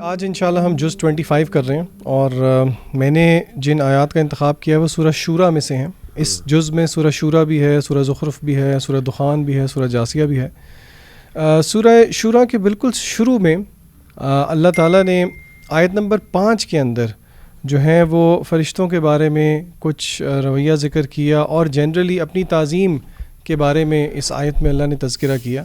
آج انشاءاللہ ہم جز 25 کر رہے ہیں اور میں نے جن آیات کا انتخاب کیا ہے وہ سورہ شورا میں سے ہیں. اس جز میں سورہ شورا بھی ہے, سورہ زخرف بھی ہے, سورہ دخان بھی ہے, سورہ جاسیہ بھی ہے. سورہ شورا کے بالکل شروع میں اللہ تعالیٰ نے آیت نمبر 5 کے اندر جو ہیں وہ فرشتوں کے بارے میں کچھ رویہ ذکر کیا اور جنرلی اپنی تعظیم کے بارے میں اس آیت میں اللہ نے تذکرہ کیا.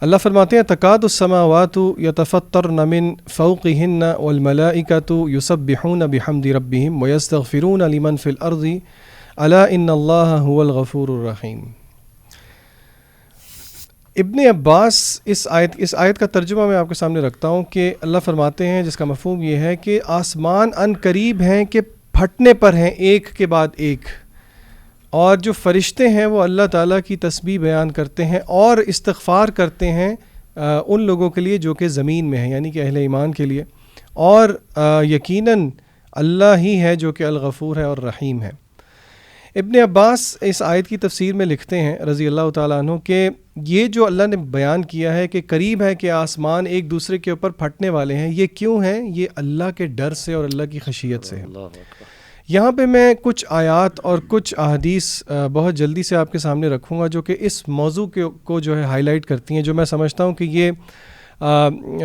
اللہ فرماتے ہیں تکاد السماوات یتفطرن من فوقہن والملائکۃ یسبحون بحمد ربہم ویستغفرون لمن فی الارض الا ان اللہ هو الغفور الرحیم. ابن عباس اس آیت کا ترجمہ میں آپ کے سامنے رکھتا ہوں کہ اللہ فرماتے ہیں, جس کا مفہوم یہ ہے کہ آسمان ان قریب ہیں کہ پھٹنے پر ہیں ایک کے بعد ایک, اور جو فرشتے ہیں وہ اللہ تعالیٰ کی تسبیح بیان کرتے ہیں اور استغفار کرتے ہیں ان لوگوں کے لیے جو کہ زمین میں ہیں, یعنی کہ اہل ایمان کے لیے, اور یقیناً اللہ ہی ہے جو کہ الغفور ہے اور رحیم ہے. ابن عباس اس آیت کی تفسیر میں لکھتے ہیں رضی اللہ تعالیٰ عنہ کہ یہ جو اللہ نے بیان کیا ہے کہ قریب ہے کہ آسمان ایک دوسرے کے اوپر پھٹنے والے ہیں, یہ کیوں ہیں؟ یہ اللہ کے ڈر سے اور اللہ کی خشیت سے ہے. یہاں پہ میں کچھ آیات اور کچھ احادیث بہت جلدی سے آپ کے سامنے رکھوں گا جو کہ اس موضوع کو جو ہے ہائی لائٹ کرتی ہیں, جو میں سمجھتا ہوں کہ یہ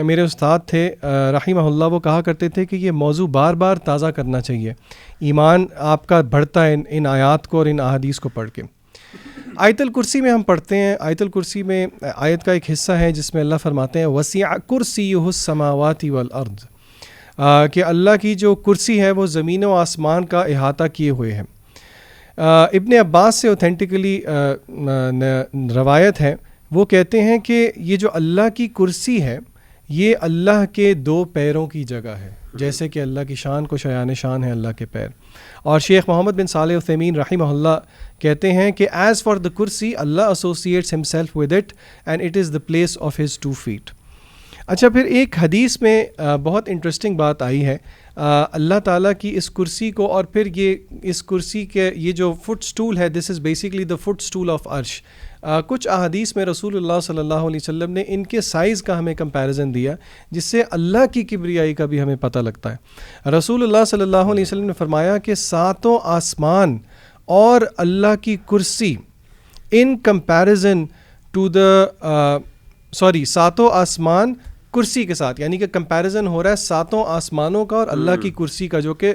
میرے استاد تھے رحمہ اللہ, وہ کہا کرتے تھے کہ یہ موضوع بار بار تازہ کرنا چاہیے, ایمان آپ کا بڑھتا ہے ان آیات کو اور ان احادیث کو پڑھ کے. آیت الکرسی میں ہم پڑھتے ہیں, آیت الکرسی میں آیت کا ایک حصہ ہے جس میں اللہ فرماتے ہیں وسیع کرسیہ السماوات والارض, کہ اللہ کی جو کرسی ہے وہ زمین و آسمان کا احاطہ کیے ہوئے ہیں. ابن عباس سے اوتھینٹکلی روایت ہے, وہ کہتے ہیں کہ یہ جو اللہ کی کرسی ہے یہ اللہ کے 2 پیروں کی جگہ ہے, جیسے کہ اللہ کی شان کو شایان شان ہے اللہ کے پیر. اور شیخ محمد بن صالح عثیمین رحمہ اللہ کہتے ہیں کہ ایز فار دا کرسی Allah associates himself with it and it is the place of his 2 feet. اچھا, پھر ایک حدیث میں بہت انٹرسٹنگ بات آئی ہے اللہ تعالیٰ کی اس کرسی کو, اور پھر یہ اس کرسی کے یہ جو فٹ سٹول ہے, this is basically the footstool of Arsh. کچھ احادیث میں رسول اللہ صلی اللہ علیہ وسلم نے ان کے سائز کا ہمیں کمپیریزن دیا, جس سے اللہ کی کبریائی کا بھی ہمیں پتہ لگتا ہے. رسول اللہ صلی اللہ علیہ وسلم نے فرمایا کہ 7 آسمان اور اللہ کی کرسی ان کمپیریزن ٹو دا 7 آسمان کرسی کے ساتھ, یعنی کہ کمپیریزن ہو رہا ہے 7 آسمانوں کا اور اللہ کی کرسی کا جو کہ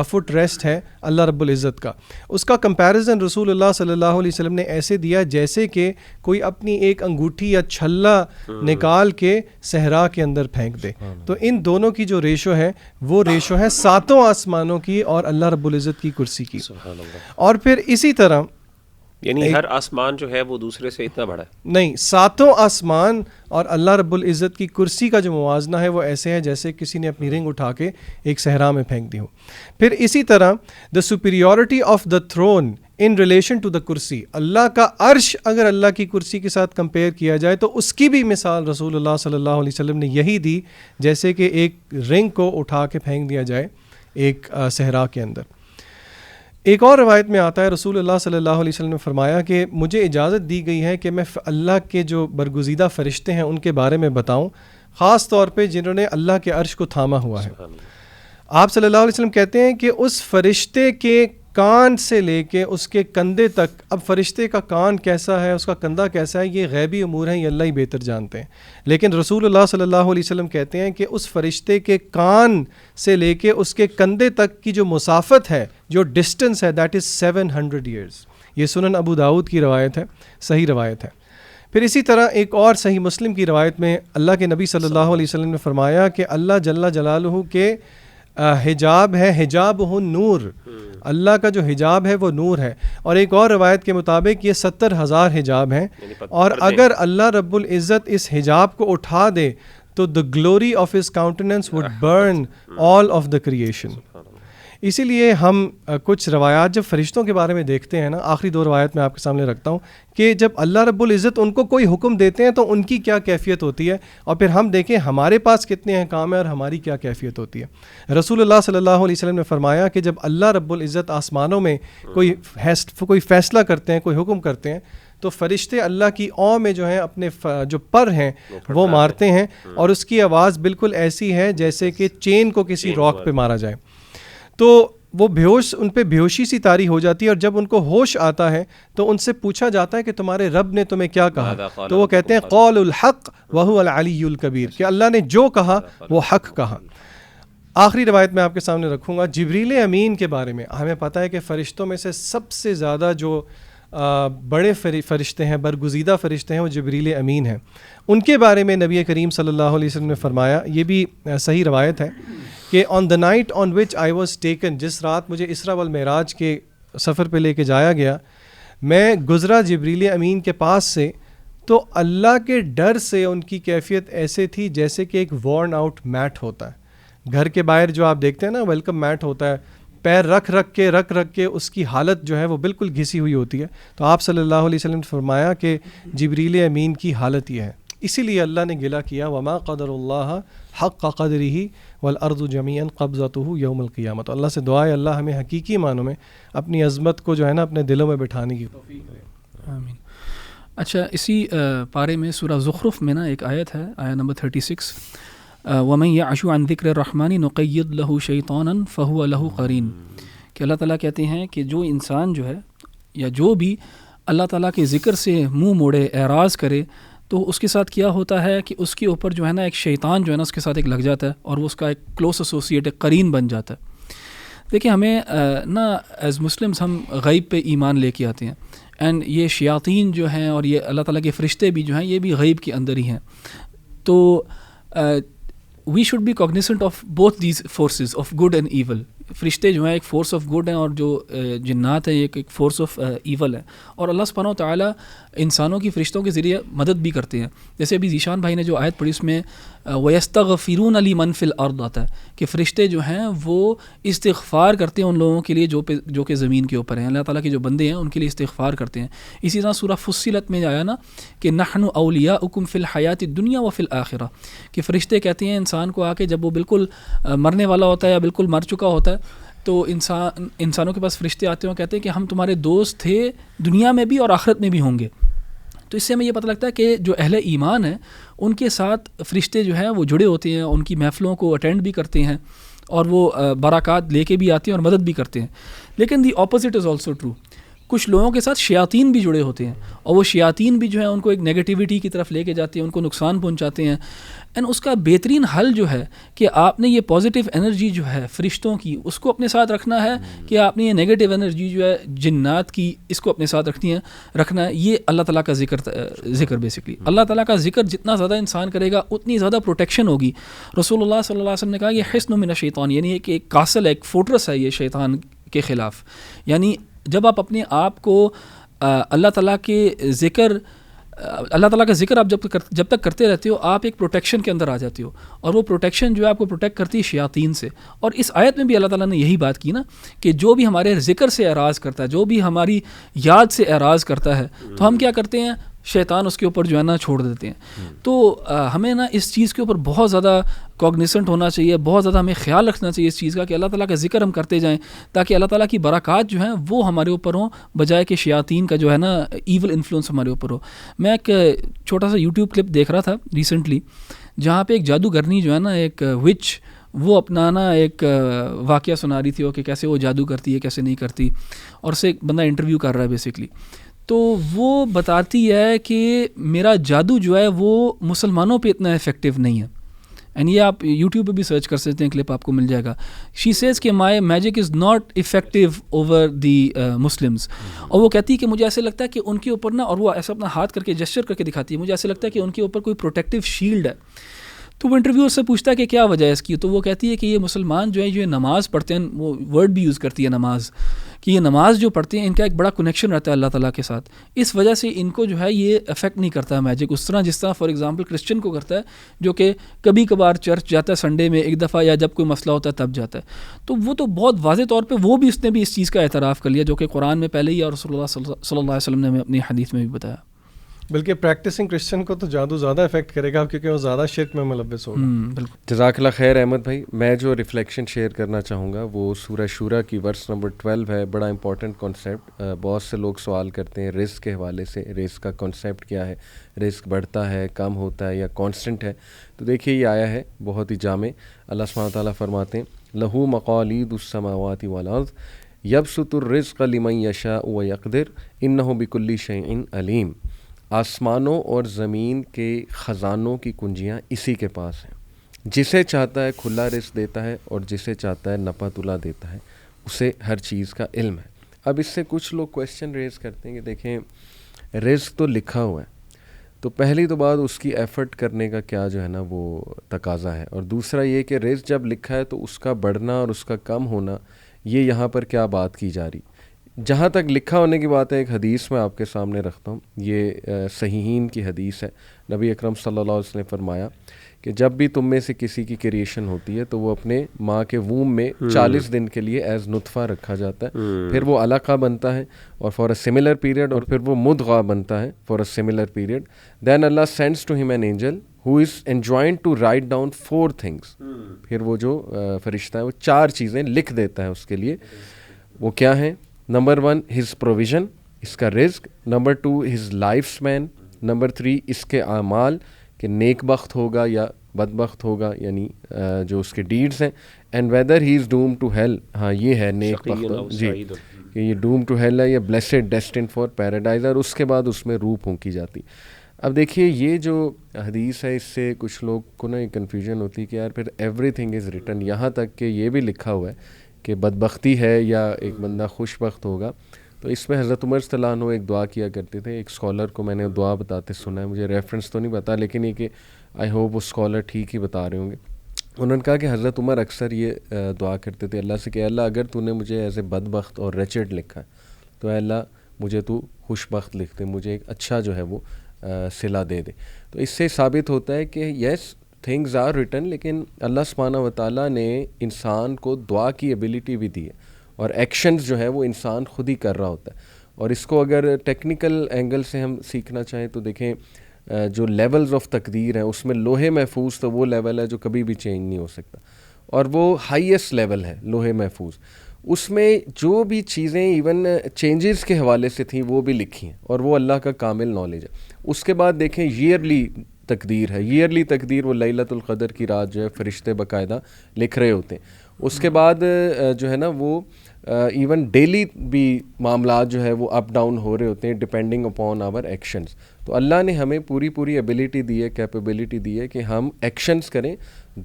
فٹ ریسٹ ہے اللہ رب العزت کا. اس کا کمپیریزن رسول اللہ صلی اللہ علیہ وسلم نے ایسے دیا جیسے کہ کوئی اپنی ایک انگوٹھی یا چھلا نکال کے صحرا کے اندر پھینک دے. تو ان دونوں کی جو ریشو ہے وہ ریشو ہے 7 آسمانوں کی اور اللہ رب العزت کی کرسی کی. اور پھر اسی طرح یعنی ہر آسمان جو ہے وہ دوسرے سے اتنا بڑا ہے نہیں, 7 آسمان اور اللہ رب العزت کی کرسی کا جو موازنہ ہے وہ ایسے ہے جیسے کسی نے اپنی رنگ اٹھا کے ایک صحرا میں پھینک دی ہو. پھر اسی طرح the superiority of the throne in relation to the کرسی, اللہ کا عرش اگر اللہ کی کرسی کے ساتھ کمپیئر کیا جائے تو اس کی بھی مثال رسول اللہ صلی اللہ علیہ وسلم نے یہی دی جیسے کہ ایک رنگ کو اٹھا کے پھینک دیا جائے ایک صحرا کے اندر. ایک اور روایت میں آتا ہے رسول اللہ صلی اللہ علیہ وسلم نے فرمایا کہ مجھے اجازت دی گئی ہے کہ میں اللہ کے جو برگزیدہ فرشتے ہیں ان کے بارے میں بتاؤں, خاص طور پہ جنہوں نے اللہ کے عرش کو تھاما ہوا ہے. آپ صلی اللہ علیہ وسلم کہتے ہیں کہ اس فرشتے کے کان سے لے کے اس کے کندھے تک, اب فرشتے کا کان کیسا ہے, اس کا کندھا کیسا ہے, یہ غیبی امور ہیں, یہ اللہ ہی بہتر جانتے ہیں. لیکن رسول اللہ صلی اللہ علیہ وسلم کہتے ہیں کہ اس فرشتے کے کان سے لے کے اس کے کندھے تک کی جو مسافت ہے, جو ڈسٹنس ہے, دیٹ از 700 years. یہ سنن ابو داؤد کی روایت ہے, صحیح روایت ہے. پھر اسی طرح ایک اور صحیح مسلم کی روایت میں اللہ کے نبی صلی اللہ علیہ وسلم نے فرمایا کہ اللہ جل جلالہ کے حجاب ہے, حجاب نور, اللہ کا جو حجاب ہے وہ نور ہے. اور ایک اور روایت کے مطابق یہ 70,000 حجاب ہیں, اور اگر اللہ رب العزت اس حجاب کو اٹھا دے تو the glory of his countenance would burn all of the creation. اسی لیے ہم کچھ روایات جب فرشتوں کے بارے میں دیکھتے ہیں نا, آخری 2 روایت میں آپ کے سامنے رکھتا ہوں کہ جب اللہ رب العزت ان کو کوئی حکم دیتے ہیں تو ان کی کیا کیفیت ہوتی ہے, اور پھر ہم دیکھیں ہمارے پاس کتنے احکام ہیں اور ہماری کیا کیفیت ہوتی ہے. رسول اللہ صلی اللہ علیہ وسلم نے فرمایا کہ جب اللہ رب العزت آسمانوں میں کوئی فیصلہ کرتے ہیں, کوئی حکم کرتے ہیں, تو فرشتے اللہ کی او میں جو ہیں اپنے جو پر ہیں وہ مارتے ہیں، اور اس کی آواز بالکل ایسی ہے جیسے کہ چین کو کسی راک پہ مارا جائے. تو وہ بیہوش، ان پہ بیہوشی سی طاری ہو جاتی ہے، اور جب ان کو ہوش آتا ہے تو ان سے پوچھا جاتا ہے کہ تمہارے رب نے تمہیں کیا کہا، تو وہ کہتے ہیں قول الحق وہو العلی الکبیر، کہ اللہ نے جو کہا وہ حق کہا. آخری روایت میں آپ کے سامنے رکھوں گا جبریل امین کے بارے میں. ہمیں پتہ ہے کہ فرشتوں میں سے سب سے زیادہ جو بڑے فرشتے ہیں، برگزیدہ فرشتے ہیں، وہ جبریل امین ہیں. ان کے بارے میں نبی کریم صلی اللہ علیہ وسلم نے فرمایا، یہ بھی صحیح روایت ہے، کہ on the night on which I was taken, جس رات مجھے اسراء والمعراج کے سفر پہ لے کے جایا گیا، میں گزرا جبریل امین کے پاس سے، تو اللہ کے ڈر سے ان کی کیفیت ایسے تھی جیسے کہ ایک وارن آؤٹ میٹ ہوتا ہے. گھر کے باہر جو آپ دیکھتے ہیں نا ویلکم میٹ ہوتا ہے، پیر رکھ کے اس کی حالت جو ہے وہ بالکل گھسی ہوئی ہوتی ہے. تو آپ صلی اللہ علیہ وسلم نے فرمایا کہ جبریل امین کی حالت یہ ہے. اسی لیے اللہ نے گلہ کیا وما قدر اللہ حق قدرہ والارض جمیعا قبضتہ یوم القیامہ. تو اللہ سے دعا ہے اللہ ہمیں حقیقی معنوں میں اپنی عظمت کو جو ہے نا اپنے دلوں میں بٹھانے کی توفیق دے. آمین. اچھا، اسی پارے میں سورہ زخرف میں نا ایک آیت ہے، آیت نمبر 36، وَمَن يَعْشُ عَن ذِكْرِ الرَّحْمَنِ نُقَيِّضْ لَهُ شَيْطَانًا فَهُوَ لَهُ قَرِينٌ، کہ اللہ تعالیٰ کہتے ہیں کہ جو انسان جو ہے یا جو بھی اللہ تعالیٰ کے ذکر سے منہ موڑے، اعراض کرے، تو اس کے ساتھ کیا ہوتا ہے کہ اس کے اوپر جو ہے نا ایک شیطان جو ہے نا اس کے ساتھ ایک لگ جاتا ہے، اور وہ اس کا ایک کلوز ایسوسیٹ، ایک قرین بن جاتا ہے. دیکھیں ہمیں نا ایز مسلمز ہم غیب پہ ایمان لے کے آتے ہیں، اینڈ یہ شیاطین جو ہیں اور یہ اللہ تعالیٰ کے فرشتے بھی جو ہیں یہ بھی غیب کے اندر ہی ہیں. تو we should be cognizant of both these forces of good and evil. فرشتے جو ہیں ایک فورس آف گڈ ہیں، اور جو جنات ہیں ایک فورس آف ایول ہے. اور اللہ سبحانہ و تعالیٰ انسانوں کی فرشتوں کے ذریعے مدد بھی کرتے ہیں. جیسے ابھی ذیشان بھائی نے جو آیت پڑھی اس میں وَيَسْتَغْفِرُونَ لِمَنْ فِي الْأَرْضِ آتا ہے کہ فرشتے جو ہیں وہ استغفار کرتے ہیں ان لوگوں کے لیے جو کہ زمین کے اوپر ہیں. اللہ تعالیٰ کے جو بندے ہیں ان کے لیے استغفار کرتے ہیں. اسی طرح سورہ فصلت میں آیا نا کہ نحن اولیاؤکم فی الحیات الدنیا وفی الآخرہ، کہ فرشتے کہتے ہیں انسان کو آ کے جب وہ بالکل مرنے والا ہوتا ہے یا بالکل مر چکا ہوتا ہے، تو انسانوں کے پاس فرشتے آتے ہیں اور کہتے ہیں کہ ہم تمہارے دوست تھے دنیا میں بھی اور آخرت میں بھی ہوں گے. تو اس سے ہمیں یہ پتہ لگتا ہے کہ جو اہل ایمان ہیں ان کے ساتھ فرشتے جو ہیں وہ جڑے ہوتے ہیں، ان کی محفلوں کو اٹینڈ بھی کرتے ہیں، اور وہ برکات لے کے بھی آتے ہیں اور مدد بھی کرتے ہیں. لیکن the opposite is also true. کچھ لوگوں کے ساتھ شیاطین بھی جڑے ہوتے ہیں، اور وہ شیاطین بھی جو ہیں ان کو ایک نیگیٹیوٹی کی طرف لے کے جاتے ہیں، ان کو نقصان پہنچاتے ہیں. اینڈ اس کا بہترین حل جو ہے کہ آپ نے یہ پازیٹیو انرجی جو ہے فرشتوں کی اس کو اپنے ساتھ رکھنا ہے، کہ آپ نے یہ نیگیٹیو انرجی جو ہے جنات کی اس کو اپنے ساتھ رکھنا ہے. یہ اللہ تعالیٰ کا ذکر بیسکلی اللہ تعالیٰ کا ذکر جتنا زیادہ انسان کرے گا اتنی زیادہ پروٹیکشن ہوگی. رسول اللہ صلی اللہ علیہ وسلم نے کہا یہ حصن من الشیطان، یعنی کہ ایک کاسل ہے، ایک فورٹرس ہے یہ شیطان کے خلاف. یعنی جب آپ اپنے آپ کو اللہ تعالیٰ کا ذکر آپ جب تک کرتے رہتے ہو، آپ ایک پروٹیکشن کے اندر آ جاتے ہو، اور وہ پروٹیکشن جو ہے آپ کو پروٹیکٹ کرتی ہے شیاطین سے. اور اس آیت میں بھی اللہ تعالیٰ نے یہی بات کی نا کہ جو بھی ہمارے ذکر سے اعراض کرتا ہے، جو بھی ہماری یاد سے اعراض کرتا ہے، تو ہم کیا کرتے ہیں، شیطان اس کے اوپر جو ہے نا چھوڑ دیتے ہیں. تو ہمیں نا اس چیز کے اوپر بہت زیادہ کوگنیسنٹ ہونا چاہیے، بہت زیادہ ہمیں خیال رکھنا چاہیے اس چیز کا کہ اللہ تعالیٰ کا ذکر ہم کرتے جائیں، تاکہ اللہ تعالیٰ کی برکات جو ہیں وہ ہمارے اوپر ہوں، بجائے کہ شیاطین کا جو ہے نا ایول انفلوئنس ہمارے اوپر ہو. میں ایک چھوٹا سا یوٹیوب کلپ دیکھ رہا تھا ریسنٹلی، جہاں پہ ایک جادوگرنی جو ہے نا، ایک وچ، وہ اپنا نا ایک واقعہ سنا رہی تھی کہ کیسے وہ جادو کرتی ہے، کیسے نہیں کرتی، اور اسے ایک بندہ انٹرویو کر رہا ہے بیسکلی. تو وہ بتاتی ہے کہ میرا جادو جو ہے وہ مسلمانوں پہ اتنا افیکٹو نہیں ہے. اینڈ یہ آپ یوٹیوب پہ بھی سرچ کر سکتے ہیں، کلپ آپ کو مل جائے گا. شی سیز کہ my magic is not effective over the Muslims. اور وہ کہتی ہے کہ مجھے ایسے لگتا ہے کہ ان کے اوپر نا، اور وہ ایسا اپنا ہاتھ کر کے جسچر کر کے دکھاتی ہے، مجھے ایسے لگتا ہے کہ ان کے اوپر کوئی پروٹیکٹیو شیلڈ ہے. تو وہ انٹرویو سے پوچھتا ہے کہ کیا وجہ ہے اس کی، تو وہ کہتی ہے کہ یہ مسلمان جو ہے جو نماز پڑھتے ہیں، وہ ورڈ بھی یوز کرتی ہے نماز، کہ یہ نماز جو پڑھتے ہیں ان کا ایک بڑا کنیکشن رہتا ہے اللہ تعالیٰ کے ساتھ، اس وجہ سے ان کو جو ہے یہ افیکٹ نہیں کرتا ہے میجک اس طرح جس طرح فار ایگزامپل کرسچن کو کرتا ہے، جو کہ کبھی کبھار چرچ جاتا ہے سنڈے میں ایک دفعہ، یا جب کوئی مسئلہ ہوتا ہے تب جاتا ہے. تو وہ تو بہت واضح طور پہ اس نے بھی اس چیز کا اعتراف کر لیا، جو کہ قرآن میں پہلے ہی اور رسول اللہ صلی اللہ علیہ وسلم نے اپنی حدیث میں بھی بتایا. بلکہ پریکٹسنگ کرسچن کو تو جادو زیادہ افیکٹ کرے گا کیونکہ وہ زیادہ شرک میں ملوث ہوگا. بالکل. جزاک اللہ خیر احمد بھائی. میں جو ریفلیکشن شیئر کرنا چاہوں گا وہ سورہ شورا کی ورس نمبر 12 ہے. بڑا امپورٹنٹ کانسیپٹ. بہت سے لوگ سوال کرتے ہیں رزق کے حوالے سے, رزق کا کانسیپٹ کیا ہے, رزق بڑھتا ہے, کم ہوتا ہے یا کانسٹنٹ ہے. تو دیکھیے یہ آیا ہے بہت ہی جامع. اللہ سبحانہ تعالیٰ فرماتے ہیں لہو مقالید السماوات والارض یبسط الرزق لمن یشاء ویقدر انہ بکل شیء علیم. آسمانوں اور زمین کے خزانوں کی کنجیاں اسی کے پاس ہیں. جسے چاہتا ہے کھلا رزق دیتا ہے اور جسے چاہتا ہے نپا تلا دیتا ہے. اسے ہر چیز کا علم ہے. اب اس سے کچھ لوگ کویسچن ریز کرتے ہیں کہ دیکھیں رزق تو لکھا ہوا ہے, تو پہلی تو بات اس کی ایفرٹ کرنے کا کیا جو ہے نا وہ تقاضا ہے, اور دوسرا یہ کہ رزق جب لکھا ہے تو اس کا بڑھنا اور اس کا کم ہونا یہ یہاں پر کیا بات کی جا رہی. جہاں تک لکھا ہونے کی بات ہے ایک حدیث میں آپ کے سامنے رکھتا ہوں. یہ صحیحین کی حدیث ہے. نبی اکرم صلی اللہ علیہ وسلم نے فرمایا کہ جب بھی تم میں سے کسی کی کریشن ہوتی ہے تو وہ اپنے ماں کے ووم میں 40 دن کے لیے ایز نطفہ رکھا جاتا ہے, پھر وہ علقہ بنتا ہے اور فار اے سملر پیریڈ, اور پھر وہ مدغہ بنتا ہے for a similar period. Then Allah sends to him an angel who is enjoined to write down 4 things. پھر وہ جو فرشتہ ہے وہ 4 چیزیں لکھ دیتا ہے اس کے لیے. وہ کیا ہیں؟ نمبر 1 his provision, اس کا رزق. Number 2 his life span. Number 3 اس کے اعمال کہ نیک بخت ہوگا یا بدبخت ہوگا, یعنی جو اس کے ڈیڈز ہیں. And whether he is doomed to hell, ہاں یہ ہے نیک بخت جی کہ یہ ڈوم ٹو ہیل ہے یا بلیسڈ ڈیسٹنڈ فار پیراڈائز, اور اس کے بعد اس میں روح پھونکی جاتی. اب دیکھیے یہ جو حدیث ہے اس سے کچھ لوگ کو نا کنفیوژن ہوتی ہے کہ یار پھر ایوری تھنگ از ریٹن, یہاں تک کہ یہ بھی لکھا ہوا ہے کہ بدبختی ہے یا ایک بندہ خوش بخت ہوگا. تو اس میں حضرت عمر رضی اللہ عنہ ایک دعا کیا کرتے تھے. ایک اسکالر کو میں نے دعا بتاتے سنا ہے, مجھے ریفرنس تو نہیں پتا لیکن یہ کہ آئی ہوپ وہ اسکالر ٹھیک ہی بتا رہے ہوں گے. انہوں نے کہا کہ حضرت عمر اکثر یہ دعا کرتے تھے اللہ سے کہ اللہ اگر تو نے مجھے ایز اے بدبخت اور ریچڈ لکھا ہے تو اے اللہ مجھے تو خوش بخت لکھ دے, مجھے ایک اچھا جو ہے وہ صلہ دے دے. تو اس سے ثابت ہوتا ہے کہ یس تھنگز آر ریٹن, لیکن اللہ سبحانہ و تعالیٰ نے انسان کو دعا کی ایبیلٹی بھی دی ہے, اور ایکشنز جو ہے وہ انسان خود ہی کر رہا ہوتا ہے. اور اس کو اگر ٹیکنیکل اینگل سے ہم سیکھنا چاہیں تو دیکھیں جو لیولز آف تقدیر ہیں اس میں لوح محفوظ تو وہ لیول ہے جو کبھی بھی چینج نہیں ہو سکتا, اور وہ ہائیسٹ لیول ہے لوح محفوظ. اس میں جو بھی چیزیں ایون چینجز کے حوالے سے تھیں وہ بھی لکھی ہیں, اور وہ اللہ کا کامل نالج ہے. اس کے بعد دیکھیں ایئرلی تقدیر ہے. ایئرلی تقدیر وہ لیلۃ القدر کی رات جو ہے فرشتے باقاعدہ لکھ رہے ہوتے ہیں. اس کے بعد جو ہے نا وہ ایون ڈیلی بھی معاملات جو ہے وہ اپ ڈاؤن ہو رہے ہوتے ہیں ڈپینڈنگ اپون آور ایکشنز. تو اللہ نے ہمیں پوری ایبیلٹی دی ہے, کیپیبلٹی دی ہے کہ ہم ایکشنز کریں,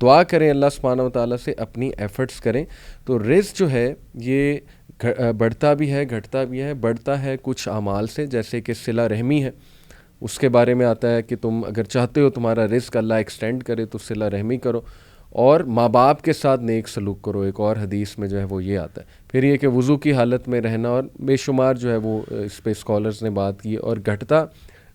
دعا کریں اللہ سبحانہ و تعالیٰ سے, اپنی ایفرٹس کریں. تو رزق جو ہے یہ بڑھتا بھی ہے گھٹتا بھی ہے. بڑھتا ہے کچھ اعمال سے جیسے کہ صلہ رحمی ہے, اس کے بارے میں آتا ہے کہ تم اگر چاہتے ہو تمہارا رزق اللہ ایکسٹینڈ کرے تو صلہ رحمی کرو, اور ماں باپ کے ساتھ نیک سلوک کرو. ایک اور حدیث میں جو ہے وہ یہ آتا ہے. پھر یہ کہ وضو کی حالت میں رہنا, اور بے شمار جو ہے وہ اس پہ اسکالرز نے بات کی. اور گھٹتا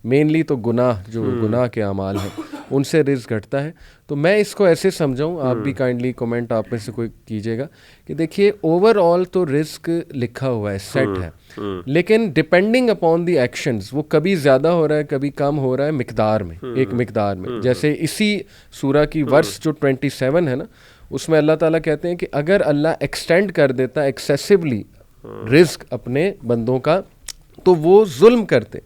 مینلی تو گناہ, جو گناہ کے اعمال ہیں ان سے رزق گھٹتا ہے. تو میں اس کو ایسے سمجھاؤں, آپ بھی کائنڈلی کومنٹ آپ میں سے کوئی کیجیے گا کہ دیکھیے اوور آل تو رزق لکھا ہوا ہے, سیٹ ہے, لیکن ڈپینڈنگ اپون دی ایکشنز وہ کبھی زیادہ ہو رہا ہے کبھی کم ہو رہا ہے مقدار میں, ایک مقدار میں. جیسے اسی سورہ کی ورس جو 27 ہے نا, اس میں اللہ تعالیٰ کہتے ہیں کہ اگر اللہ ایکسٹینڈ کر دیتا ایکسیسولی رزق اپنے بندوں کا تو وہ ظلم کرتے,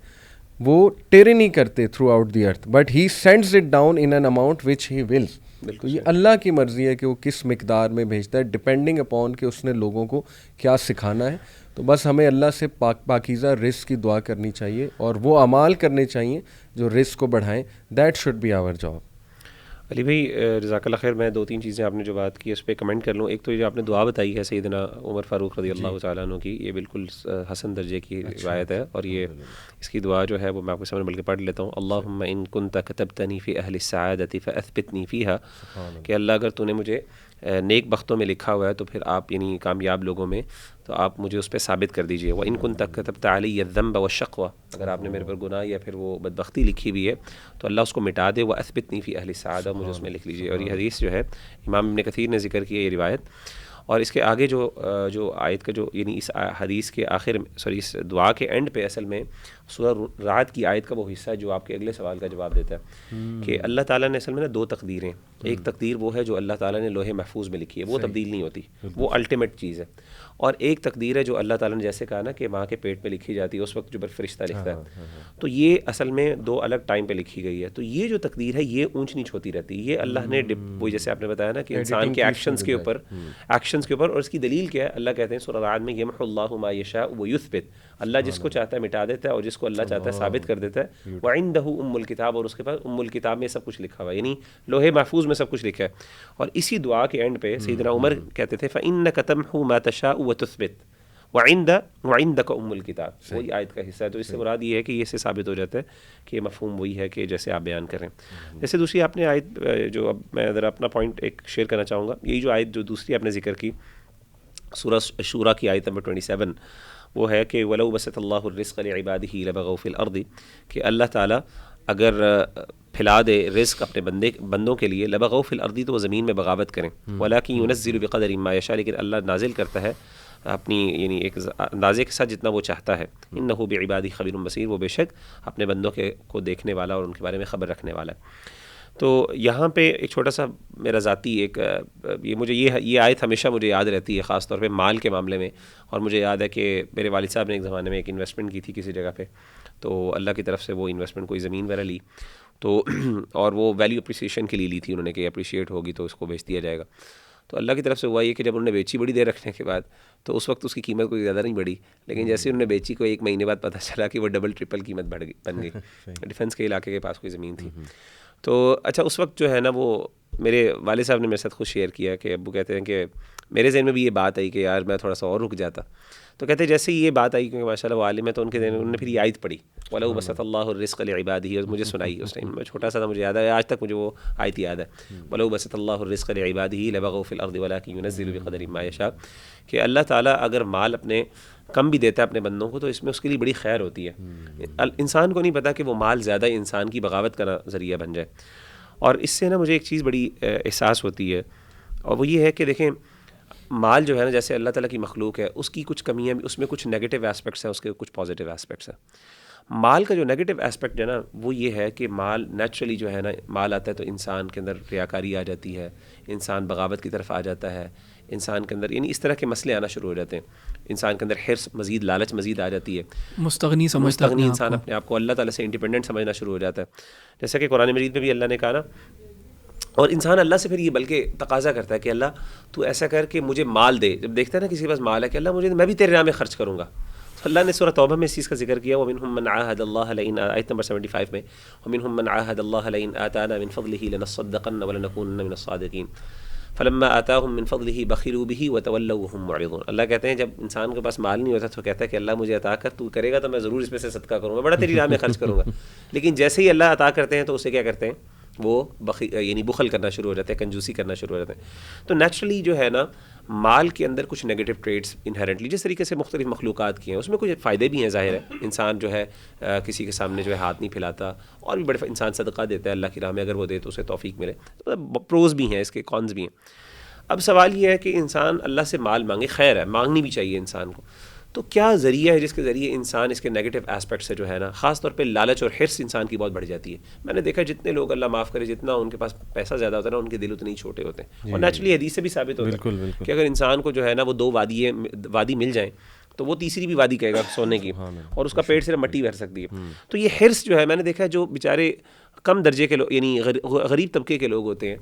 وہ ٹیرنی کرتے through out the earth, but he sends it down in an amount which he whales. تو یہ اللہ کی مرضی ہے کہ وہ کس مقدار میں بھیجتا ہے, ڈپینڈنگ اپون کہ اس نے لوگوں کو کیا سکھانا ہے. تو بس ہمیں اللہ سے پاکیزہ رزق کی دعا کرنی چاہیے, اور وہ اعمال کرنے چاہیے جو رزق کو بڑھائیں. That should be our job. Ali بھائی جزاک اللہ خیر. میں 2-3 چیزیں آپ نے جو بات کی اس پہ کمنٹ کر لوں. ایک تو جو آپ نے دعا بتائی ہے سیدنا عمر فاروق رضی اللہ تعالیٰ عنہ کی, یہ بالکل حسن درجے کی روایت ہے, اور یہ اس کی دعا جو ہے وہ میں آپ کے سامنے بلکہ پڑھ لیتا ہوں. اللہم ان کنت کتبتنی فی اہل السعادۃ فاثبتنی فیہا, کہ اللہ اگر تو نے مجھے نیک بختوں میں لکھا ہوا ہے تو پھر آپ یعنی کامیاب لوگوں میں, تو آپ مجھے اس پہ ثابت کر دیجیے. وَإِن كُنتَ كَتَبْتَ عَلَيَّ الذَّنبَ وَالشَّقْوَ, اگر آپ نے میرے پر گناہ یا پھر وہ بدبختی لکھی ہوئی ہے تو اللہ اس کو مٹا دے. وَأَثْبِتْنِي فِي أَهْلِ السَّعَادَةِ, مجھے اس میں لکھ لیجیے. اور یہ حدیث جو ہے امام ابن کثیر نے ذکر کی ہے یہ روایت. اور اس کے آگے جو آیت کا جو یعنی اس حدیث کے آخر اس دعا کے اینڈ پہ اصل میں سورہ رعد کی آیت کا وہ حصہ ہے جو آپ کے اگلے سوال کا جواب دیتا ہے کہ اللہ تعالیٰ نے اصل میں نا دو تقدیریں، ایک تقدیر وہ ہے جو اللہ تعالیٰ نے لوح محفوظ میں لکھی ہے، وہ تبدیل نہیں ہوتی، وہ الٹیمیٹ چیز ہے، اور ایک تقدیر ہے جو اللہ تعالیٰ نے جیسے کہا نا کہ ماں کے پیٹ میں لکھی جاتی ہے اس وقت جو فرشتہ لکھتا ہے، تو یہ اصل میں دو الگ ٹائم پہ لکھی گئی ہے. تو یہ جو تقدیر ہے یہ اونچ نیچ ہوتی رہتی ہے، یہ اللہ نے وہ جیسے آپ نے بتایا نا کہ انسان کے ایکشنز کے اوپر اور اس کی دلیل کیا ہے؟ اللہ کہتے ہیں سورہ رعد میں یمحو اللہ ما یشاء ویثبت، اللہ جس کو چاہتا ہے مٹا دیتا ہے اور جس کو اللہ چاہتا ہے ثابت کر دیتا ہے. وعنده ام الکتاب، اور اس کے پاس ام الکتاب میں سب کچھ لکھا ہوا ہے، یعنی لوح محفوظ میں سب کچھ لکھا ہے. اور اسی دعا کے اینڈ پہ سیدنا عمر کہتے تھے فإنک تمحو ما تشاء وتثبت وعندک ام الکتاب، وہی آیت کا حصہ ہے. تو اس سے مراد یہ ہے کہ یہ سے ثابت ہو جاتا ہے کہ یہ مفہوم وہی ہے کہ جیسے آپ بیان کریں. جیسے دوسری آپ نے آیت جو اب میں ذرا اپنا پوائنٹ ایک شیئر کرنا چاہوں گا، یہی جو آیت جو دوسری آپ نے ذکر کی سورہ شورا کی آیت نمبر 27، وہ ہے کہ وَلَوْ بَسَطَ اللَّهُ الرِّزْقَ لِعِبَادِهِ لَبَغَوْا فِي الْأَرْضِ، کہ اللہ تعالیٰ اگر پھیلا دے رزق اپنے بندوں کے لیے، لَبَغَوْا فِي الْأَرْضِ، تو وہ زمین میں بغاوت کریں، وَلَكِنْ يُنَزِّلُ بِقَدَرٍ مَا يَشَاء، لیکن اللہ نازل کرتا ہے اپنی یعنی ایک اندازے کے ساتھ جتنا وہ چاہتا ہے. انه بعباده خبیر بصیر، وہ بے شک اپنے بندوں کو دیکھنے والا اور ان کے بارے میں خبر رکھنے والا ہے. تو یہاں پہ ایک چھوٹا سا میرا ذاتی ایک مجھے یہ آیت ہمیشہ مجھے یاد رہتی ہے، خاص طور پہ مال کے معاملے میں. اور مجھے یاد ہے کہ میرے والد صاحب نے ایک زمانے میں ایک انویسٹمنٹ کی تھی کسی جگہ پہ، تو اللہ کی طرف سے وہ انویسٹمنٹ کوئی زمین وغیرہ لی تو اور وہ ویلیو اپریسیشن کے لیے لی تھی انہوں نے کہ اپریشیٹ ہوگی تو اس کو بیچ دیا جائے گا. تو اللہ کی طرف سے ہوا یہ کہ جب انہوں نے بیچی بڑی دیر رکھنے کے بعد، تو اس وقت اس کی قیمت کوئی زیادہ نہیں بڑھی، لیکن جیسے انہوں نے بیچی کو ایک مہینے بعد پتہ چلا کہ وہ ڈبل ٹرپل قیمت بن گئی. ڈیفنس کے علاقے کے پاس کوئی زمین تھی. تو اچھا اس وقت جو ہے نا وہ میرے والد صاحب نے میرے ساتھ خود شیئر کیا کہ ابو کہتے ہیں کہ میرے ذہن میں بھی یہ بات آئی کہ یار میں تھوڑا سا اور رک جاتا. تو کہتے ہیں جیسے یہ بات آئی کیونکہ ماشاء اللہ وہ عالم ہے، تو ان کے ذہن میں انہوں نے پھر یہ آیت پڑھی وَلَوْ بَسَطَ اللَّهُ الرِّزْقَ لِعِبَادِهِ، اور مجھے سنائی. اس ٹائم میں چھوٹا سا تھا، مجھے یاد ہے، آج تک مجھے وہ آیت یاد ہے وَلَوْ بَسَطَ اللَّهُ الرِّزْقَ لِعِبَادِهِ لَبَغَوْا فِي الْأَرْضِ وَلَكِنْ يُنَزِّلُ بِقَدَرٍ مَا يَشَاء، کہ اللہ تعالیٰ اگر مال اپنے کم بھی دیتا ہے اپنے بندوں کو تو اس میں اس کے لیے بڑی خیر ہوتی ہے. انسان کو نہیں پتا کہ وہ مال زیادہ انسان کی بغاوت کا ذریعہ بن جائے. اور اس سے نا مجھے ایک چیز بڑی احساس ہوتی ہے، اور وہ یہ ہے کہ دیکھیں مال جو ہے نا جیسے اللہ تعالیٰ کی مخلوق ہے، اس کی کچھ کمیاں بھی، اس میں کچھ نیگیٹو اسپیکٹس ہیں، اس کے کچھ پازیٹیو اسپیکٹس ہیں. مال کا جو نیگیٹو اسپیکٹ ہے نا وہ یہ ہے کہ مال نیچرلی جو ہے نا مال آتا ہے تو انسان کے اندر ریاکاری آ جاتی ہے، انسان بغاوت کی طرف آ جاتا ہے، انسان کے اندر یعنی اس طرح کے مسئلے آنا شروع ہو جاتے ہیں. انسان کے اندر حرص مزید، لالچ مزید آ جاتی ہے، مستغنی انسان اپنے آپ کو اللہ تعالیٰ سے انڈیپینڈنٹ سمجھنا شروع ہو جاتا ہے. جیسا کہ قرآن مجید میں بھی اللہ نے کہا نا، اور انسان اللہ سے پھر یہ بلکہ تقاضا کرتا ہے کہ اللہ تو ایسا کر کہ مجھے مال دے. جب دیکھتا ہے نا کسی کے پاس مال ہے کہ اللہ مجھے، میں بھی تیرے راہ میں خرچ کروں گا. تو اللہ نے سورہ توبہ میں اس چیز کا ذکر کیا، وَمِنْهُمْ مَنْ عَاهَدَ اللَّهَ لَئِنْ، آیت نمبر 75 میں، وَمِنْهُمْ مَنْ عَاهَدَ اللَّهَ لَئِنْ آتَانَا مِنْ فَضْلِهِ لَنَصَّدَّقَنَّ وَلَنَكُونَنَّ مِنَ الصَّادِقِينَ فَلَمَّا آتَاهُمْ مِنْ فَضْلِهِ بَخِلُوا بِهِ وَتَوَلَّوْا وَهُمْ مُعْرِضُونَ. اللہ کہتے ہیں جب انسان کے پاس مال نہیں ہوتا تو کہتا ہے کہ اللہ مجھے عطا کر، تو کرے گا تو میں ضرور اس میں سے صدقہ کروں گا، بڑا تیری راہ میں خرچ کروں گا. لیکن جیسے ہی اللہ عطا کرتے ہیں تو اسے کیا کرتے ہیں، وہ یعنی بخل کرنا شروع ہو جاتے ہیں، کنجوسی کرنا شروع ہو جاتے ہیں. تو نیچرلی جو ہے نا مال کے اندر کچھ نیگیٹو ٹریٹس انہیرنٹلی، جس طریقے سے مختلف مخلوقات کی ہیں، اس میں کچھ فائدے بھی ہیں. ظاہر ہے انسان جو ہے کسی کے سامنے جو ہے ہاتھ نہیں پھیلاتا، اور بھی بڑے انسان صدقہ دیتا ہے اللہ کی راہ میں، اگر وہ دے تو اسے توفیق ملے. پروز بھی ہیں اس کے، کونز بھی ہیں. اب سوال یہ ہے کہ انسان اللہ سے مال مانگے، خیر ہے، مانگنی بھی چاہیے انسان کو. تو کیا ذریعہ ہے جس کے ذریعے انسان اس کے نیگیٹو اسپیکٹ سے جو ہے نا، خاص طور پہ لالچ اور حرص انسان کی بہت بڑھ جاتی ہے. میں نے دیکھا جتنے لوگ اللہ معاف کرے جتنا ان کے پاس پیسہ زیادہ ہوتا ہے نا، ان کے دل اتنے ہی چھوٹے ہوتے ہیں. اور نیچرلی حدیث سے بھی ثابت ہوتا ہے کہ اگر انسان کو جو ہے نا وہ 2 وادی مل جائیں تو وہ تیسری بھی وادی کہے گا سونے کی، اور اس کا پیٹ صرف مٹی بھر سکتی ہے. تو یہ حرص جو ہے، میں نے دیکھا جو بیچارے کم درجے کے لوگ یعنی غریب طبقے کے لوگ ہوتے ہیں،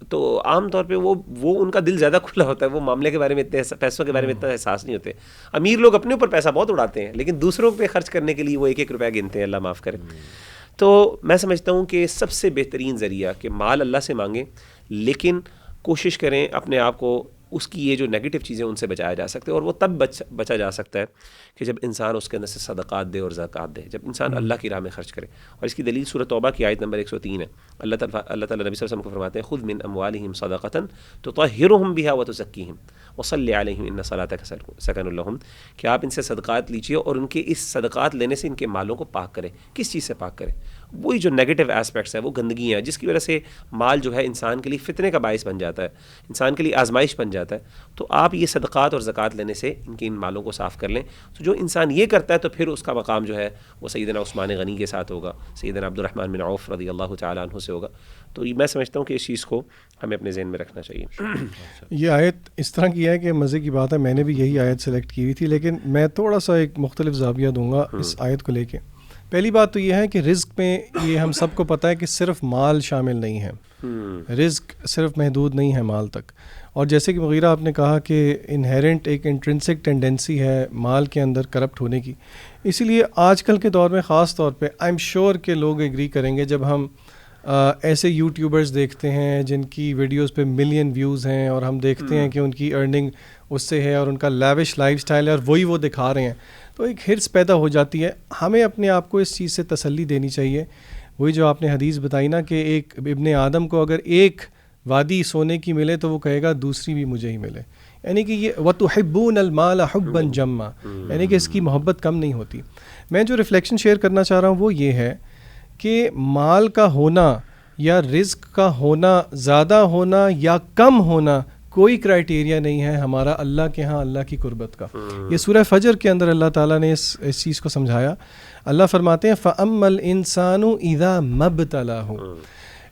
تو عام طور پہ وہ ان کا دل زیادہ کھلا ہوتا ہے، وہ معاملے کے بارے میں اتنے پیسوں کے بارے میں اتنا احساس نہیں ہوتے. امیر لوگ اپنے اوپر پیسہ بہت اڑاتے ہیں، لیکن دوسروں پہ خرچ کرنے کے لیے وہ 1-1 روپیہ گنتے ہیں، اللہ معاف کرے. تو میں سمجھتا ہوں کہ سب سے بہترین ذریعہ کہ مال اللہ سے مانگیں، لیکن کوشش کریں اپنے آپ کو اس کی یہ جو نیگیٹو چیزیں ان سے بچایا جا سکتے ہیں. اور وہ تب بچا جا سکتا ہے کہ جب انسان اس کے اندر سے صدقات دے اور زکوٰۃ دے، جب انسان اللہ کی راہ میں خرچ کرے. اور اس کی دلیل سورہ توبہ کی آیت نمبر 103 ہے. اللہ تعالیٰ نبی صلی اللہ علیہ وسلم کو فرماتے ہیں خذ من اموالہم صدقۃ تطہرہم بہا وتزکیہم وصلی علیہم ان صلاتک سکن لہم، کہ آپ ان سے صدقات لیجیے اور ان کے اس صدقات لینے سے ان کے مالوں کو پاک کریں. کس چیز سے پاک کریں؟ وہی جو نیگیٹو اسپیکٹس ہیں وہ گندگی ہیں جس کی وجہ سے مال جو ہے انسان کے لیے فتنے کا باعث بن جاتا ہے, انسان کے لیے آزمائش بن جاتا ہے. تو آپ یہ صدقات اور زکوٰۃ لینے سے ان مالوں کو صاف کر لیں. تو جو انسان یہ کرتا ہے تو پھر اس کا مقام جو ہے وہ سیدنا عثمان غنی کے ساتھ ہوگا, سیدنا عبد الرحمن بن عوف رضی اللہ تعالیٰ عنہ سے ہوگا. تو میں سمجھتا ہوں کہ اس چیز کو ہمیں اپنے ذہن میں رکھنا چاہیے. یہ آیت اس طرح کی ہے کہ مزے کی بات ہے, میں نے بھی یہی آیت سلیکٹ کی ہوئی تھی, لیکن میں تھوڑا سا ایک مختلف زاویہ دوں گا اس آیت کو لے کے. پہلی بات تو یہ ہے کہ رزق میں یہ ہم سب کو پتہ ہے کہ صرف مال شامل نہیں ہے, رزق صرف محدود نہیں ہے مال تک. اور جیسے کہ مغیرہ آپ نے کہا کہ انہیرنٹ ایک انٹرنسک ٹینڈنسی ہے مال کے اندر کرپٹ ہونے کی, اسی لیے آج کل کے دور میں خاص طور پہ آئی ایم شیور کہ لوگ ایگری کریں گے جب ہم ایسے یوٹیوبرز دیکھتے ہیں جن کی ویڈیوز پہ ملین ویوز ہیں اور ہم دیکھتے ہیں کہ ان کی ارننگ اس سے ہے اور ان کا لیوش لائف سٹائل ہے اور وہی وہ دکھا رہے ہیں, تو ایک ہرس پیدا ہو جاتی ہے. ہمیں اپنے آپ کو اس چیز سے تسلی دینی چاہیے. وہی جو آپ نے حدیث بتائی نا کہ ایک ابن آدم کو اگر ایک وادی سونے کی ملے تو وہ کہے گا دوسری بھی مجھے ہی ملے, یعنی کہ یہ وَتُحِبُّونَ الْمَالَ حُبًّا جَمًّا, یعنی کہ اس کی محبت کم نہیں ہوتی. میں جو ریفلیکشن شیئر کرنا چاہ رہا ہوں وہ یہ ہے کہ مال کا ہونا یا رزق کا ہونا, زیادہ ہونا یا کم ہونا کوئی کرائٹیریا نہیں ہے ہمارا اللہ کے ہاں اللہ کی قربت کا. یہ سورہ فجر کے اندر اللہ تعالیٰ نے اس چیز کو سمجھایا. اللہ فرماتے ہیں فَأَمَّا الْإِنسَانُ إِذَا مَبْتَلَاهُ.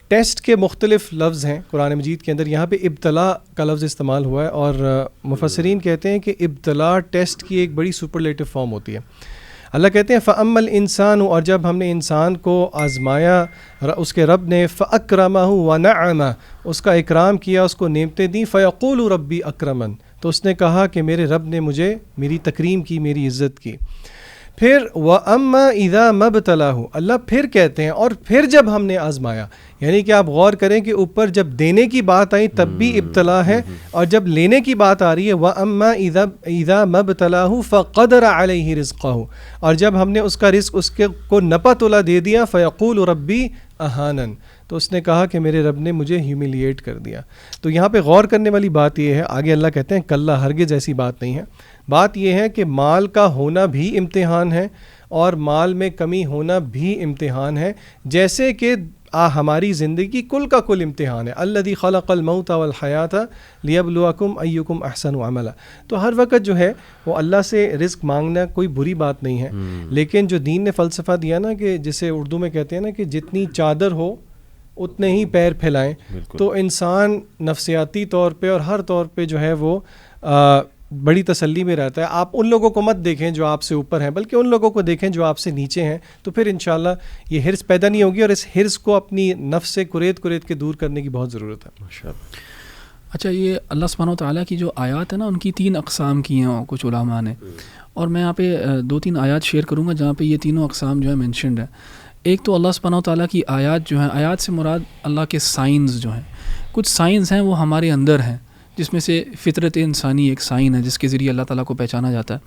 ٹیسٹ کے مختلف لفظ ہیں قرآن مجید کے اندر, یہاں پہ ابتلا کا لفظ استعمال ہوا ہے اور مفسرین کہتے ہیں کہ ابتلا ٹیسٹ کی ایک بڑی سپرلیٹو فارم ہوتی ہے. اللہ کہتے ہیں فَأَمَّا الْإِنسَانُ, اور جب ہم نے انسان کو آزمایا اس کے رب نے فَأَكْرَمَهُ وَنَعَمَهُ, اس کا اکرام کیا, اس کو نعمتیں دیں, فَيَقُولُ رَبِّي أَكْرَمَنِ, تو اس نے کہا کہ میرے رب نے مجھے میری تکریم کی, میری عزت کی. پھر وَأَمَّا إِذَا مَا ابْتَلَاهُ, اللہ پھر کہتے ہیں اور پھر جب ہم نے آزمایا, یعنی کہ آپ غور کریں کہ اوپر جب دینے کی بات آئی تب بھی ابتلا ہے اور جب لینے کی بات آ رہی ہے وَأَمَّا إِذَا مَا ابْتَلَاهُ فَقَدَرَ عَلَيْهِ رِزْقَهُ, اور جب ہم نے اس کا رزق اس کو نپا تولا دے دیا فَيَقُولُ رَبِّي أَهَانَنِ, تو اس نے کہا کہ میرے رب نے مجھے ہیوملیٹ کر دیا. تو یہاں پہ غور کرنے والی بات یہ ہے, آگے اللہ کہتے ہیں کلا ہرگز ایسی بات نہیں ہے. بات یہ ہے کہ مال کا ہونا بھی امتحان ہے اور مال میں کمی ہونا بھی امتحان ہے, جیسے کہ ہماری زندگی کل کا کل امتحان ہے. الذی خلق الموت والحیات لیبلوکم ایکم احسن عملا. تو ہر وقت جو ہے وہ اللہ سے رزق مانگنا کوئی بری بات نہیں ہے, لیکن جو دین نے فلسفہ دیا نا کہ جسے اردو میں کہتے ہیں نا کہ جتنی چادر ہو اتنے ہی پیر پھیلائیں, تو انسان نفسیاتی طور پہ اور ہر طور پہ جو ہے وہ بڑی تسلی میں رہتا ہے. آپ ان لوگوں کو مت دیکھیں جو آپ سے اوپر ہیں, بلکہ ان لوگوں کو دیکھیں جو آپ سے نیچے ہیں, تو پھر انشاءاللہ یہ حرص پیدا نہیں ہوگی, اور اس حرص کو اپنی نفس سے کریت کے دور کرنے کی بہت ضرورت ہے. اچھا, یہ اللہ سبحانہ و تعالیٰ کی جو آیات ہیں نا ان کی 3 اقسام کی ہیں کچھ علماء نے, اور میں یہاں پہ 2-3 آیات شیئر کروں گا جہاں پہ یہ تینوں اقسام جو ہے مینشنڈ ہیں. ایک تو اللہ سبحانہ و تعالیٰ کی آیات جو ہیں, آیات سے مراد اللہ کے سائنز جو ہیں, کچھ سائنز ہیں وہ ہمارے اندر ہیں جس میں سے فطرت انسانی ایک سائن ہے جس کے ذریعے اللہ تعالیٰ کو پہچانا جاتا ہے.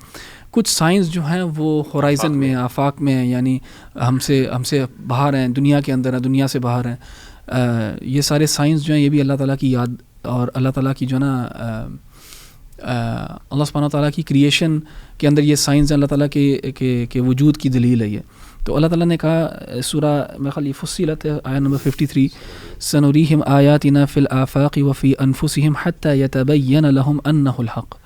کچھ سائنس جو ہیں وہ ہورائزن میں, آفاق میں ہیں, یعنی ہم سے باہر ہیں, دنیا کے اندر ہیں, دنیا سے باہر ہیں. یہ سارے سائنس جو ہیں یہ بھی اللہ تعالیٰ کی یاد اور اللہ تعالیٰ کی جو نا اللہ سبحانہ تعالیٰ کی کریشن کے اندر یہ سائنس ہیں, اللہ تعالیٰ کے وجود کی دلیل ہے یہ. تو اللہ تعالیٰ نے کہا سورہ میرے فصیلت آیت نمبر 53 سنوریہم آیاتنا فی الآفاق وفی انفسہم حتی یتبین لہم انہ الحق,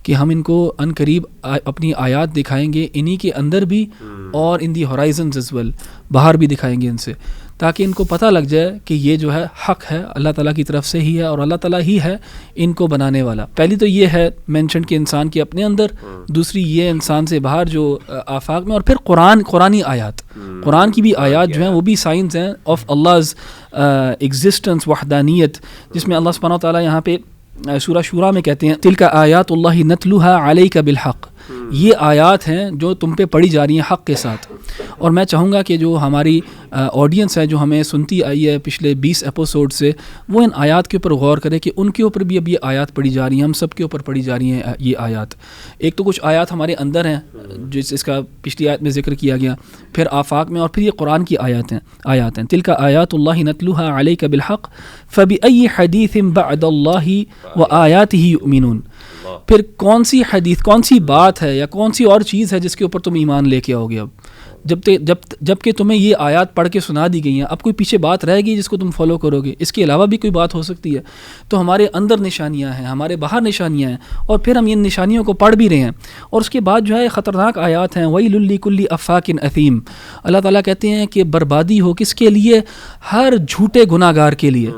کہ ہم ان کو ان قریب اپنی آیات دکھائیں گے انہی کے اندر بھی اور ان دی ہورائزنز از ویل, باہر بھی دکھائیں گے ان سے, تاکہ ان کو پتہ لگ جائے کہ یہ جو ہے حق ہے, اللہ تعالیٰ کی طرف سے ہی ہے اور اللہ تعالیٰ ہی ہے ان کو بنانے والا. پہلی تو یہ ہے مینشن کہ انسان کے اپنے اندر, دوسری یہ انسان سے باہر جو آفاق میں, اور پھر قرآنی آیات, قرآن کی بھی آیات جو ہیں وہ بھی سائنس ہیں آف اللہز ایگزسٹنس, وحدانیت, جس میں اللہ سبحانہ وتعالیٰ یہاں پہ سورہ شورا میں کہتے ہیں تلک آیات اللہ نتلوہا علیک بالحق, یہ آیات ہیں جو تم پہ پڑھی جا رہی ہیں حق کے ساتھ. اور میں چاہوں گا کہ جو ہماری آڈینس ہے جو ہمیں سنتی آئی ہے پچھلے 20 ایپیسوڈ سے, وہ ان آیات کے اوپر غور کرے کہ ان کے اوپر بھی اب یہ آیات پڑھی جا رہی ہیں, ہم سب کے اوپر پڑھی جا رہی ہیں یہ آیات. ایک تو کچھ آیات ہمارے اندر ہیں جس کا پچھلی آیت میں ذکر کیا گیا, پھر آفاق میں, اور پھر یہ قرآن کی آیات ہیں. تلک آیات اللہ نتلوہا علیک بالحق فبأی حدیث بعد اللہ وآیاتہ یؤمنون. پھر کون سی حدیث, کون سی بات ہے یا کون سی اور چیز ہے جس کے اوپر تم ایمان لے کے آؤ گے اب. جب کہ تمہیں یہ آیات پڑھ کے سنا دی گئی ہیں، اب کوئی پیچھے بات رہے گی جس کو تم فالو کرو گے؟ اس کے علاوہ بھی کوئی بات ہو سکتی ہے؟ تو ہمارے اندر نشانیاں ہیں، ہمارے باہر نشانیاں ہیں، اور پھر ہم ان نشانیوں کو پڑھ بھی رہے ہیں، اور اس کے بعد جو ہے خطرناک آیات ہیں، وَيْلٌ لِّكُلِّ أَفَّاكٍ أَثِيمٍ۔ اللہ تعالیٰ کہتے ہیں کہ بربادی ہو کس کے لیے؟ ہر جھوٹے گناہ گار کے لیے۔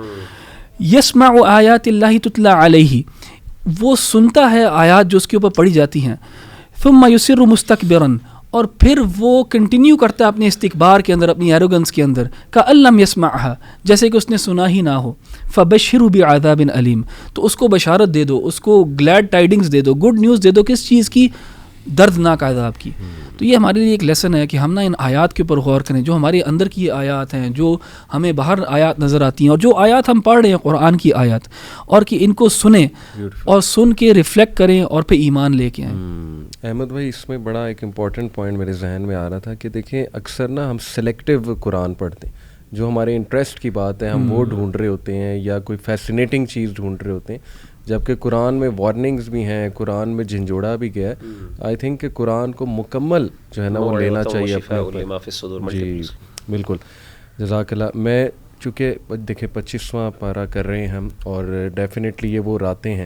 يَسْمَعُ آیات اللہ تُتْلَى عَلَيْهِ، وہ سنتا ہے آیات جو اس کے اوپر پڑھی جاتی ہیں، ثم يُصِرُّ مُسْتَكْبِرًا، اور پھر وہ کنٹینیو کرتا ہے اپنے استکبار کے اندر، اپنی ایروگنس کے اندر، كَأَن لَّمْ يَسْمَعْهَا، جیسے کہ اس نے سنا ہی نہ ہو، فَبَشِّرْهُ بِعَذَابٍ أَلِيمٍ، تو اس کو بشارت دے دو، اس کو گلیڈ ٹائیڈنگز دے دو، گڈ نیوز دے دو، کس چیز کی؟ دردناک عذاب کی۔ تو یہ ہمارے لیے ایک لیسن ہے کہ ہم نا ان آیات کے اوپر غور کریں، جو ہمارے اندر کی آیات ہیں، جو ہمیں باہر آیات نظر آتی ہیں، اور جو آیات ہم پڑھ رہے ہیں قرآن کی آیات، اور کہ ان کو سنیں اور سن کے ریفلیکٹ کریں اور پھر ایمان لے کے آئیں۔ احمد بھائی، اس میں بڑا ایک امپورٹنٹ پوائنٹ میرے ذہن میں آ رہا تھا کہ دیکھیں اکثر نا ہم سلیکٹیو قرآن پڑھتے ہیں، جو ہمارے انٹرسٹ کی بات ہے ہم وہ ڈھونڈ رہے ہوتے ہیں، یا کوئی فیسینیٹنگ چیز ڈھونڈ رہے ہوتے ہیں، جبکہ قرآن میں وارننگز بھی ہیں، قرآن میں جھنجھوڑا بھی گیا ہے۔ آئی تھنک کہ قرآن کو مکمل جو ہے نا وہ لینا چاہیے اپنے اوپر۔ جی بالکل، جزاک اللہ۔ میں چونکہ دیکھیں 25واں پارہ کر رہے ہیں ہم، اور ڈیفینیٹلی یہ وہ راتیں ہیں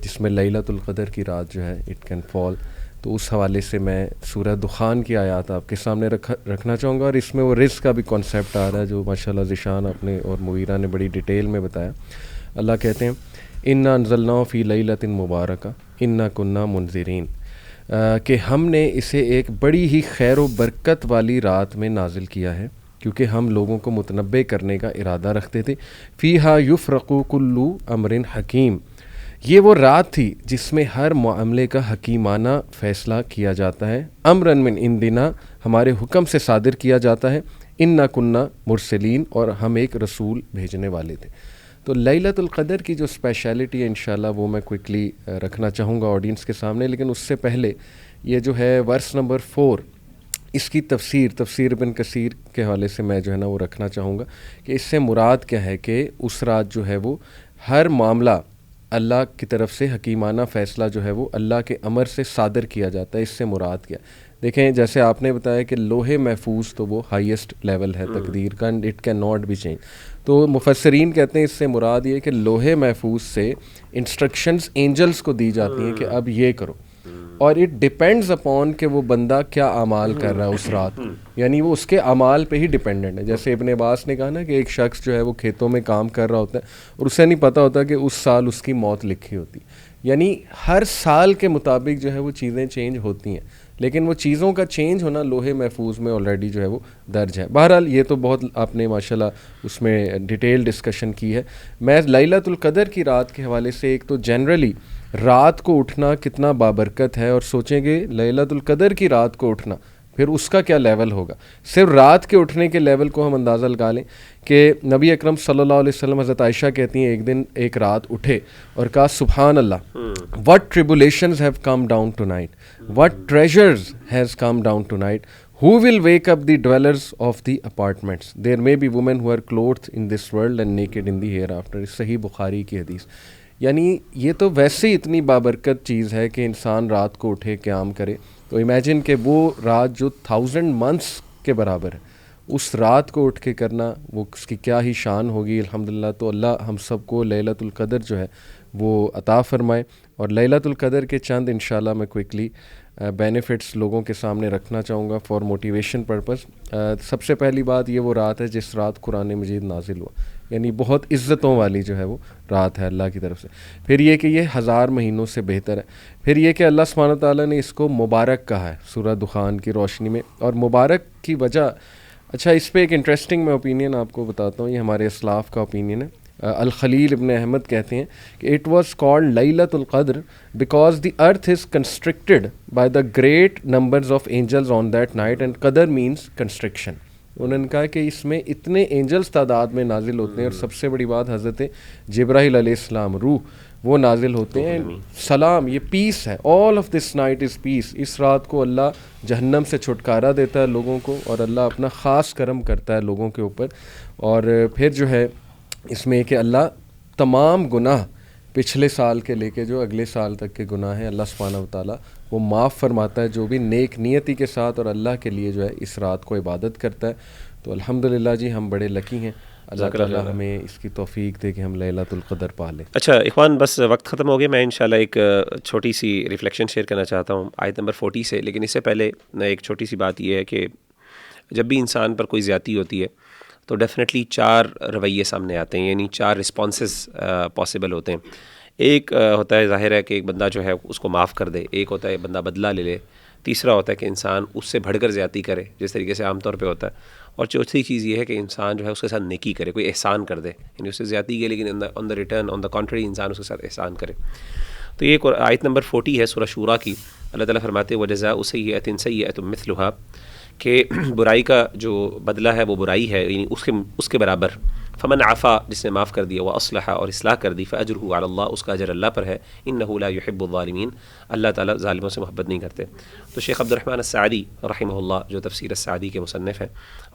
جس میں لیلۃ القدر کی رات جو ہے اٹ کین فال، تو اس حوالے سے میں سورہ دخان کی آیات آپ کے سامنے رکھنا چاہوں گا، اور اس میں وہ رزق کا بھی کانسیپٹ آ رہا ہے جو ماشاءاللہ ذیشان آپ نے اور مغیرہ نے بڑی ڈیٹیل میں بتایا۔ اللہ کہتے ہیں انا انزلناہ فی لیلۃ مبارکہ انا کنا منذرین، کہ ہم نے اسے ایک بڑی ہی خیر و برکت والی رات میں نازل کیا ہے، کیونکہ ہم لوگوں کو متنبع کرنے کا ارادہ رکھتے تھے۔ فیہا یفرق کل امر حکیم، یہ وہ رات تھی جس میں ہر معاملے کا حکیمانہ فیصلہ کیا جاتا ہے۔ امرن من عندنا، ہمارے حکم سے صادر کیا جاتا ہے۔ انا کنا مرسلین، اور ہم ایک رسول بھیجنے والے تھے۔ تو لیلۃ القدر کی جو اسپیشلٹی ہے انشاءاللہ وہ میں کوئکلی رکھنا چاہوں گا آڈینس کے سامنے، لیکن اس سے پہلے یہ جو ہے ورس نمبر 4، اس کی تفسیر ابن کثیر کے حوالے سے میں جو ہے نا وہ رکھنا چاہوں گا کہ اس سے مراد کیا ہے، کہ اس رات جو ہے وہ ہر معاملہ اللہ کی طرف سے حکیمانہ فیصلہ جو ہے وہ اللہ کے امر سے صادر کیا جاتا ہے۔ اس سے مراد کیا؟ دیکھیں جیسے آپ نے بتایا کہ لوح محفوظ تو وہ ہائیسٹ لیول ہے تقدیر کا، it can not be change. تو مفسرین کہتے ہیں اس سے مراد یہ کہ لوح محفوظ سے انسٹرکشنز اینجلز کو دی جاتی ہیں کہ اب یہ کرو، اور اٹ ڈپینڈز اپون کہ وہ بندہ کیا اعمال کر رہا ہے اس رات، یعنی وہ اس کے اعمال پہ ہی ڈپینڈنٹ ہے۔ جیسے ابن عباس نے کہا نا کہ ایک شخص جو ہے وہ کھیتوں میں کام کر رہا ہوتا ہے اور اسے نہیں پتہ ہوتا کہ اس سال اس کی موت لکھی ہوتی، یعنی ہر سال کے مطابق جو ہے وہ چیزیں چینج ہوتی ہیں، لیکن وہ چیزوں کا چینج ہونا لوح محفوظ میں آلریڈی جو ہے وہ درج ہے۔ بہرحال یہ تو بہت آپ نے ماشاءاللہ اس میں ڈیٹیل ڈسکشن کی ہے۔ میں لیلۃ القدر کی رات کے حوالے سے ایک تو جنرلی رات کو اٹھنا کتنا بابرکت ہے، اور سوچیں کہ لیلۃ القدر کی رات کو اٹھنا پھر اس کا کیا لیول ہوگا۔ صرف رات کے اٹھنے کے لیول کو ہم اندازہ لگا لیں کہ نبی اکرم صلی اللہ علیہ وسلم، حضرت عائشہ کہتی ہیں ایک دن ایک رات اٹھے اور کہا سبحان اللہ، what tribulations have come down tonight, what treasures has come down tonight, who will wake up the dwellers of the apartments, there may be women who are clothed in this world and naked in the hereafter۔ صحیح بخاری کی حدیث۔ یعنی یہ تو ویسے ہی اتنی بابرکت چیز ہے کہ انسان رات کو اٹھے قیام کرے، تو امیجن کہ وہ رات جو 1000 months کے برابر ہے، اس رات کو اٹھ کے کرنا وہ اس کی کیا ہی شان ہوگی۔ الحمدللہ، تو اللہ ہم سب کو لیلۃ القدر جو ہے وہ عطا فرمائے۔ اور لیلۃ القدر کے چند انشاءاللہ میں کوئکلی بینیفٹس لوگوں کے سامنے رکھنا چاہوں گا فار موٹیویشن پرپز۔ سب سے پہلی بات، یہ وہ رات ہے جس رات قرآن مجید نازل ہوا، یعنی بہت عزتوں والی جو ہے وہ رات ہے اللہ کی طرف سے۔ پھر یہ کہ یہ 1000 مہینوں سے بہتر ہے۔ پھر یہ کہ اللہ سبحانہ تعالیٰ نے اس کو مبارک کہا ہے سورہ دخان کی روشنی میں، اور مبارک کی وجہ، اچھا اس پہ ایک انٹرسٹنگ میں اوپینین آپ کو بتاتا ہوں، یہ ہمارے اسلاف کا اوپینین ہے۔ الخلیل ابن احمد کہتے ہیں کہ اٹ واز کالڈ لیلۃ القدر because the earth is constructed by the great numbers of angels on that night, and قدر مینس کنسٹرکشن۔ انہوں نے کہا کہ اس میں اتنے اینجلز تعداد میں نازل ہوتے ہیں، اور سب سے بڑی بات حضرت جبرائیل علیہ السلام روح وہ نازل ہوتے ہیں۔ سلام، یہ پیس ہے، آل آف دس نائٹ از پیس۔ اس رات کو اللہ جہنم سے چھٹکارا دیتا ہے لوگوں کو، اور اللہ اپنا خاص کرم کرتا ہے لوگوں کے اوپر۔ اور پھر جو ہے اس میں کہ اللہ تمام گناہ پچھلے سال کے لے کے جو اگلے سال تک کے گناہ ہیں اللہ سبحانہ و تعالیٰ وہ معاف فرماتا ہے جو بھی نیک نیتی کے ساتھ اور اللہ کے لیے جو ہے اس رات کو عبادت کرتا ہے. تو الحمدللہ جی ہم بڑے لکی ہیں, اللہ تعالیٰ ہمیں اس کی توفیق دے کہ ہم لیلۃ القدر پا لیں. اچھا اخوان, بس وقت ختم ہو گیا. میں انشاءاللہ ایک چھوٹی سی ریفلیکشن شیئر کرنا چاہتا ہوں آیت نمبر 40 سے, لیکن اس سے پہلے ایک چھوٹی سی بات یہ ہے کہ جب بھی انسان پر کوئی زیادتی ہوتی ہے تو ڈیفینیٹلی 4 رویے سامنے آتے ہیں, یعنی 4 رسپانسز پاسبل ہوتے ہیں. ایک ہوتا ہے ظاہر ہے کہ ایک بندہ جو ہے اس کو معاف کر دے, ایک ہوتا ہے بندہ بدلہ لے لے, تیسرا ہوتا ہے کہ انسان اس سے بڑھ کر زیادتی کرے جس طریقے سے عام طور پہ ہوتا ہے, اور چوتھی چیز یہ ہے کہ انسان جو ہے اس کے ساتھ نیکی کرے, کوئی احسان کر دے, یعنی اس سے زیادتی کی لیکن آن the return on the country انسان اس کے ساتھ احسان کرے. تو یہ ایک آیت نمبر 40 ہے سورہ شورا کی. اللہ تعالیٰ فرماتے ہیں وَجَزَاءُ سَیِّئَةٍ سَیِّئَةٌ مِثْلُهَا, کہ برائی کا جو بدلہ ہے وہ برائی ہے, یعنی اس کے برابر. فمن عفا, جس نے معاف کر دیا, وَأَصْلَحَ, اور اصلاح کر دی, فَأَجْرُهُ عَلَى اللَّهِ, اس کا اجر اللہ پر ہے, إِنَّهُ لَا يُحِبُّ الظَّالِمِينَ, اللہ تعالیٰ ظالموں سے محبت نہیں کرتے. تو شیخ عبد الرحمن السعدی رحمہ اللہ جو تفسیر السعدی کے مصنف ہیں,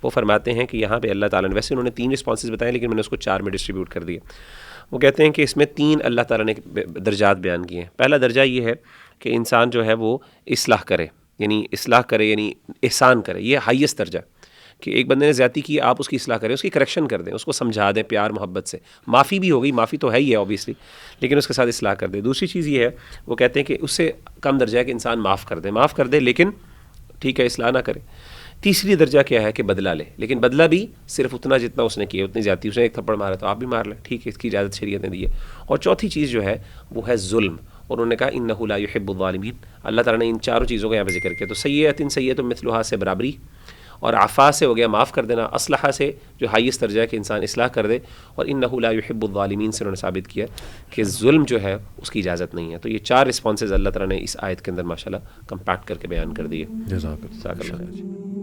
وہ فرماتے ہیں کہ یہاں پہ اللہ تعالیٰ نے, ویسے انہوں نے 3 رسپانسز بتائے لیکن میں نے اس کو 4 میں ڈسٹریبیوٹ کر دیے. وہ کہتے ہیں کہ اس میں 3 اللہ تعالیٰ نے درجات بیان کیے ہیں. پہلا درجہ یہ ہے کہ انسان جو ہے وہ اصلاح کرے, یعنی احسان کرے. یہ ہائیسٹ درجہ کہ ایک بندے نے زیادتی کی, آپ اس کی اصلاح کریں, اس کی کریکشن کر دیں, اس کو سمجھا دیں پیار محبت سے. معافی بھی ہو گئی, معافی تو ہے ہی ہے اوبیسلی, لیکن اس کے ساتھ اصلاح کر دیں. دوسری چیز یہ ہے, وہ کہتے ہیں کہ اس سے کم درجہ ہے کہ انسان معاف کر دے لیکن ٹھیک ہے اصلاح نہ کرے. تیسری درجہ کیا ہے کہ بدلہ لے, لیکن بدلہ بھی صرف اتنا جتنا اس نے کیا, اتنی زیادتی. اس نے ایک تھپڑ مارا تو آپ بھی مار لیں, ٹھیک ہے, اس کی اجازت شریعت نے دی ہے. اور چوتھی چیز جو ہے وہ ہے ظلم, اور انہوں نے کہا انہ لا یحب الظالمین. اللہ تعالیٰ نے ان 4 چیزوں کا یہاں پہ ذکر کیا. تو سیئۃ مثلھا سے برابری, اور عفا سے ہو گیا معاف کر دینا, اصلحہ سے جو ہائیسٹ درجہ ہے کہ انسان اصلاح کر دے, اور انہ لا یحب الظالمین سے انہوں نے ثابت کیا کہ ظلم جو ہے اس کی اجازت نہیں ہے. تو یہ 4 رسپانسز اللہ تعالیٰ نے اس آیت کے اندر ماشاءاللہ کمپیکٹ کر کے بیان کر دیے. جزاک اللہ.